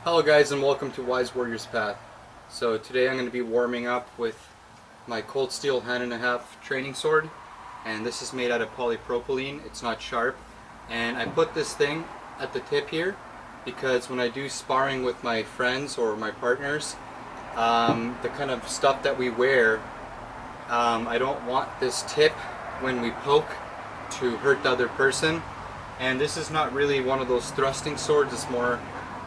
Hello guys and welcome to Wise Warriors Path. So today I'm going to be warming up with my Cold Steel hand and a half training sword, and this is made out of polypropylene. It's not sharp, and I put this thing at the tip here because when I do sparring with my friends or my partners, the kind of stuff that we wear, I don't want this tip when we poke to hurt the other person. And this is not really one of those thrusting swords, it's more,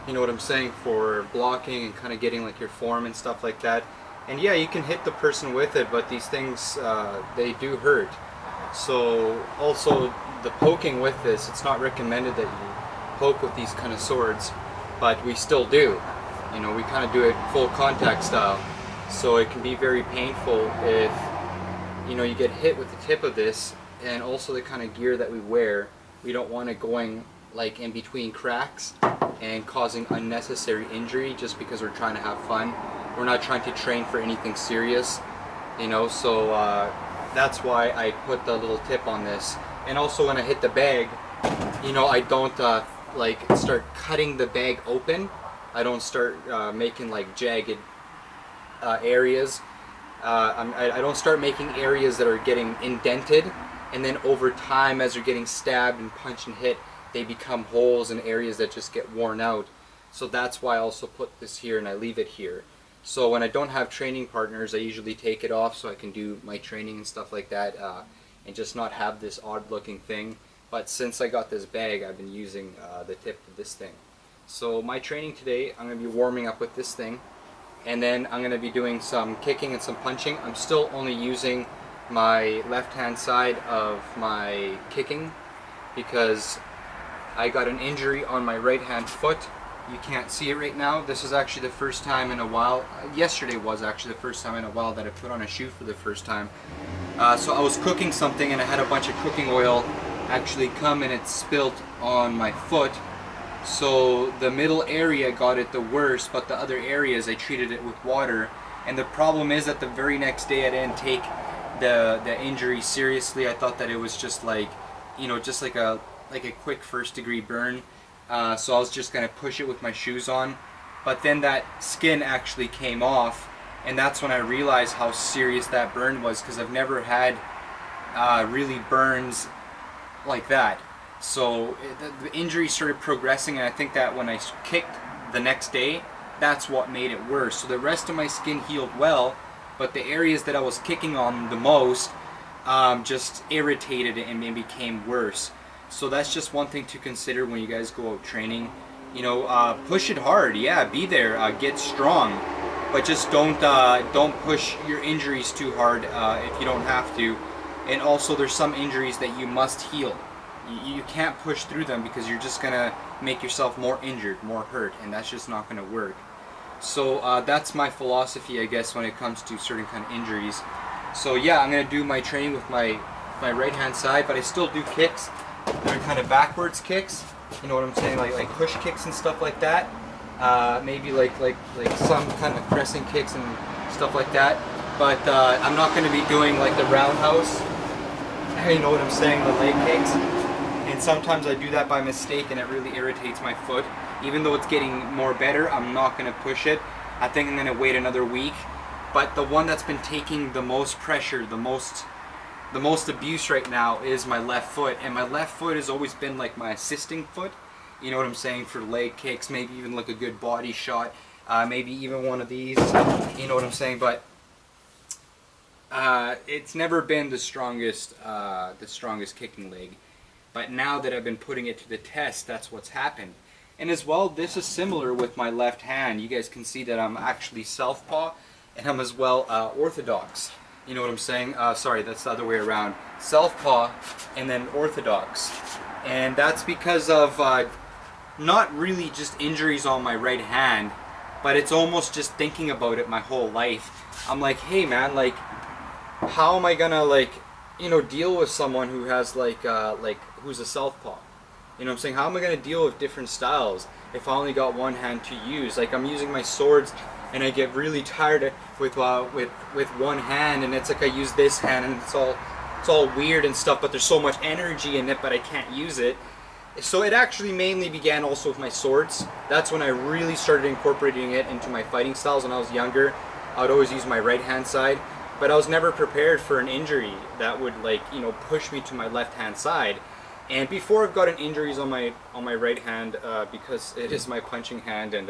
you know what I'm saying, for blocking and kind of getting like your form and stuff like that. And yeah, you can hit the person with it, but these things, they do hurt. So also the poking with this, it's not recommended that you poke with these kind of swords, but we still do. You know, we kind of do it full contact style. So it can be very painful if, you know, you get hit with the tip of this, and also the kind of gear that we wear, we don't want it going like in between cracks and causing unnecessary injury just because we're trying to have fun. We're not trying to train for anything serious, you know, so that's why I put the little tip on this. And also when I hit the bag, you know, I don't like start cutting the bag open. I don't start making like jagged areas. I don't start making areas that are getting indented, and then over time as you're getting stabbed and punched and hit, they become holes and areas that just get worn out. So that's why I also put this here and I leave it here. So when I don't have training partners, I usually take it off so I can do my training and stuff like that, and just not have this odd looking thing. But since I got this bag, I've been using the tip of this thing. So my training today, I'm going to be warming up with this thing, and then I'm going to be doing some kicking and some punching. I'm still only using my left hand side of my kicking because I got an injury on my right hand foot. You can't see it right now. This is actually the first time in a while. Yesterday was actually the first time in a while that I put on a shoe for the first time. So I was cooking something and I had a bunch of cooking oil actually come and it spilled on my foot. So the middle area got it the worst, but the other areas I treated it with water. And the problem is that the very next day I didn't take the injury seriously. I thought that it was just like, you know, just like a quick first degree burn. So I was just gonna push it with my shoes on, but then that skin actually came off, and that's when I realized how serious that burn was, because I've never had really burns like that. So the injury started progressing, and I think that when I kicked the next day, that's what made it worse. So the rest of my skin healed well, but the areas that I was kicking on the most just irritated and became worse. So that's just one thing to consider when you guys go out training. You know, push it hard. Yeah, be there. Get strong, but just don't push your injuries too hard if you don't have to. And also, there's some injuries that you must heal. You can't push through them because you're just gonna make yourself more injured, more hurt, and that's just not gonna work. So that's my philosophy, I guess, when it comes to certain kind of injuries. So yeah, I'm gonna do my training with my right hand side, but I still do kicks. They're kind of backwards kicks, you know what I'm saying, like push kicks and stuff like that. Maybe like some kind of pressing kicks and stuff like that. But I'm not going to be doing like the roundhouse. You know what I'm saying, the leg kicks. And sometimes I do that by mistake, and it really irritates my foot. Even though it's getting more better, I'm not going to push it. I think I'm going to wait another week. But the one that's been taking the most pressure, the most abuse right now is my left foot, and my left foot has always been like my assisting foot, you know what I'm saying, for leg kicks, maybe even like a good body shot, maybe even one of these, you know what I'm saying, but it's never been the strongest kicking leg. But now that I've been putting it to the test, that's what's happened. And as well, this is similar with my left hand. You guys can see that I'm actually southpaw, and I'm as well orthodox. You know what I'm saying? Sorry, that's the other way around. Southpaw and then orthodox. And that's because of not really just injuries on my right hand, but it's almost just thinking about it my whole life. I'm like, hey man, like, how am I gonna, like, you know, deal with someone who has like who's a southpaw? You know what I'm saying? How am I gonna deal with different styles if I only got one hand to use? Like, I'm using my swords and I get really tired with one hand, and it's like I use this hand and it's all weird and stuff, but there's so much energy in it, but I can't use it. So it actually mainly began also with my swords. That's when I really started incorporating it into my fighting styles. When I was younger, I would always use my right hand side, but I was never prepared for an injury that would, like, you know, push me to my left hand side. And before I've gotten injuries on my right hand, because it is my punching hand, and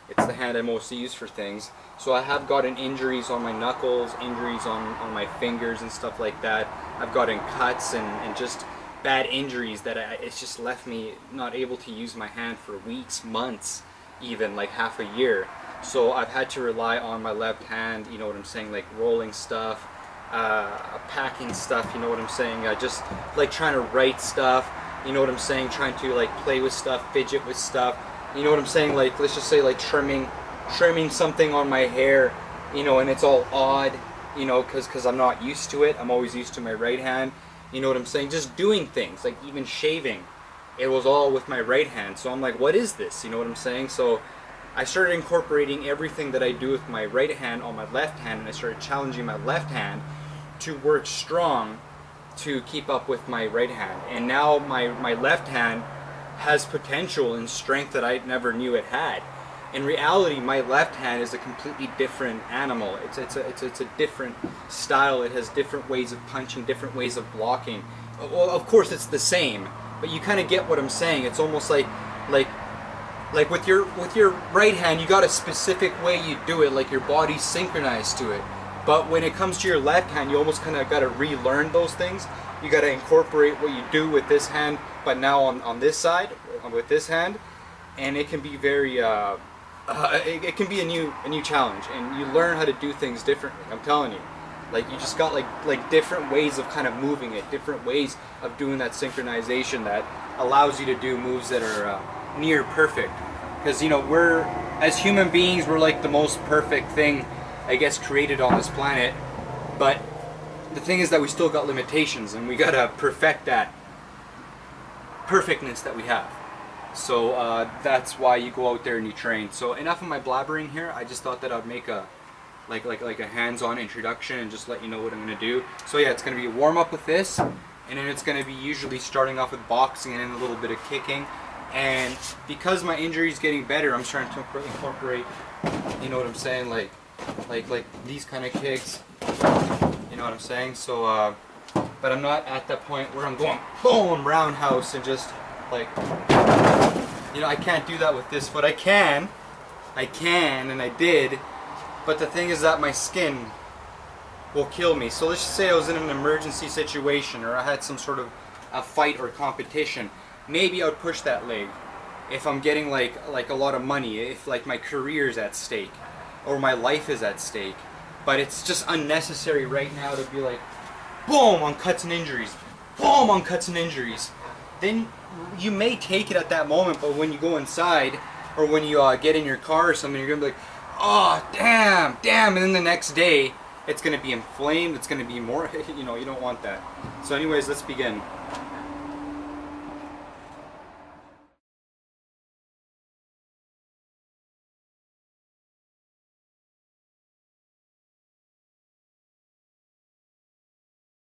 it's the hand I mostly use for things. So I have gotten injuries on my knuckles, injuries on my fingers and stuff like that. I've gotten cuts and just bad injuries that it's just left me not able to use my hand for weeks, months, even like half a year. So I've had to rely on my left hand, you know what I'm saying, like rolling stuff, packing stuff, you know what I'm saying, just like trying to write stuff, you know what I'm saying, trying to like play with stuff, fidget with stuff, you know what I'm saying, like let's just say like trimming something on my hair, you know, and it's all odd, you know, because I'm not used to it. I'm always used to my right hand, you know what I'm saying, just doing things, like even shaving, it was all with my right hand. So I'm like, what is this, you know what I'm saying? So I started incorporating everything that I do with my right hand on my left hand, and I started challenging my left hand to work strong to keep up with my right hand. And now my left hand has potential and strength that I never knew it had. In reality, my left hand is a completely different animal. It's a different style. It has different ways of punching, different ways of blocking. Well, of course, it's the same, but you kind of get what I'm saying. It's almost like with your right hand, you got a specific way you do it, like your body's synchronized to it. But when it comes to your left hand, you almost kind of got to relearn those things. You got to incorporate what you do with this hand, but now on this side, with this hand, and it can be very it can be a new challenge, and you learn how to do things differently. I'm telling you, like you just got like different ways of kind of moving it, different ways of doing that synchronization that allows you to do moves that are near perfect. Because you know, we're, as human beings, we're like the most perfect thing, I guess, created on this planet. But the thing is that we still got limitations, and we gotta perfect that perfectness that we have. So that's why you go out there and you train. So enough of my blabbering here. I just thought that I'd make a like a hands-on introduction and just let you know what I'm gonna do. So yeah, it's gonna be a warm-up with this, and then it's gonna be usually starting off with boxing and then a little bit of kicking. And because my injury is getting better, I'm starting to incorporate, you know what I'm saying, like these kind of kicks. You know what I'm saying? So, but I'm not at that point where I'm going boom roundhouse and just like, you know, I can't do that with this foot. I can, and I did, but the thing is that my skin will kill me. So let's just say I was in an emergency situation, or I had some sort of a fight or competition. Maybe I would push that leg if I'm getting like a lot of money, if like my career's at stake or my life is at stake. But it's just unnecessary right now to be like, boom, on cuts and injuries, boom, on cuts and injuries. Then you may take it at that moment, but when you go inside or when you get in your car or something, you're gonna be like, oh, damn, and then the next day it's gonna be inflamed. It's gonna be more, you know, you don't want that. So anyways, let's begin.